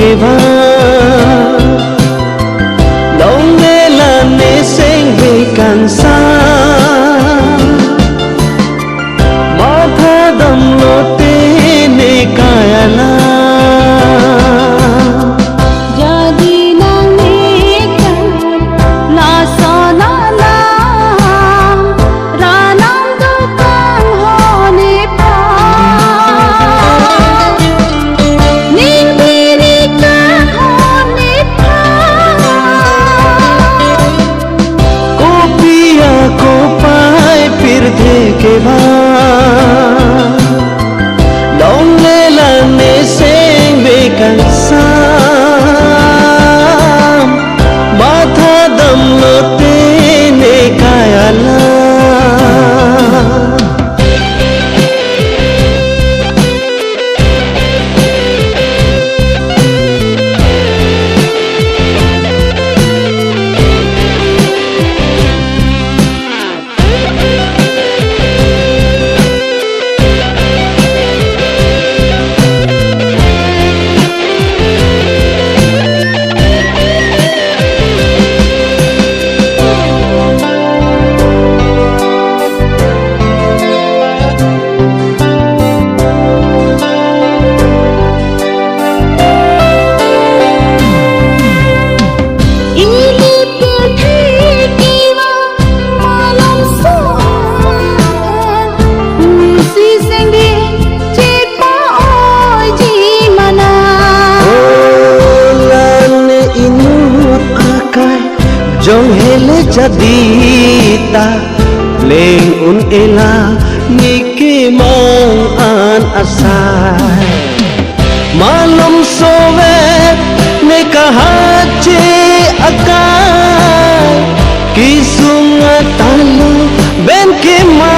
ke ba long le la ne sing ve kan sa ma tha dam lo te ne kaya la ke ba long le la ne sing ve kan sa ma tha dam lo te ne kaya la jong hele jadita leng un ela niki mong an asai malum sovet ne kahache akai kisunga talu ben ke ma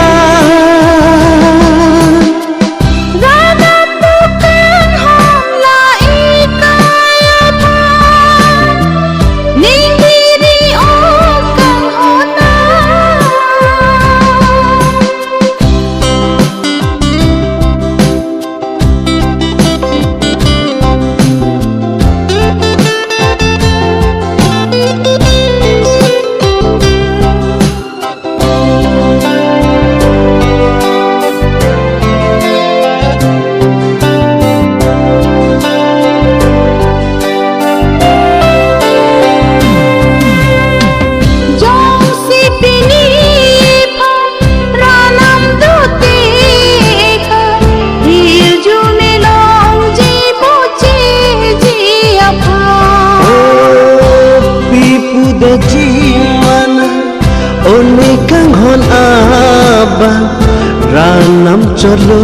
ranam chalo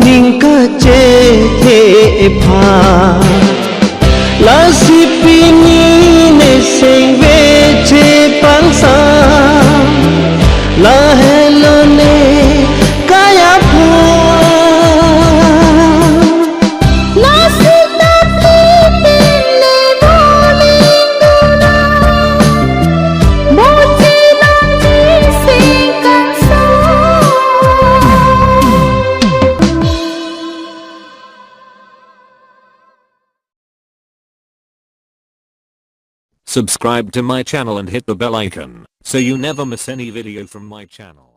ningka che the pha la sipini ne sing ve che pangsa la hello ne kaya phu la sita ne bolinguna mochi la sing kansa. Subscribe to my channel and hit the bell icon so you never miss any video from my channel.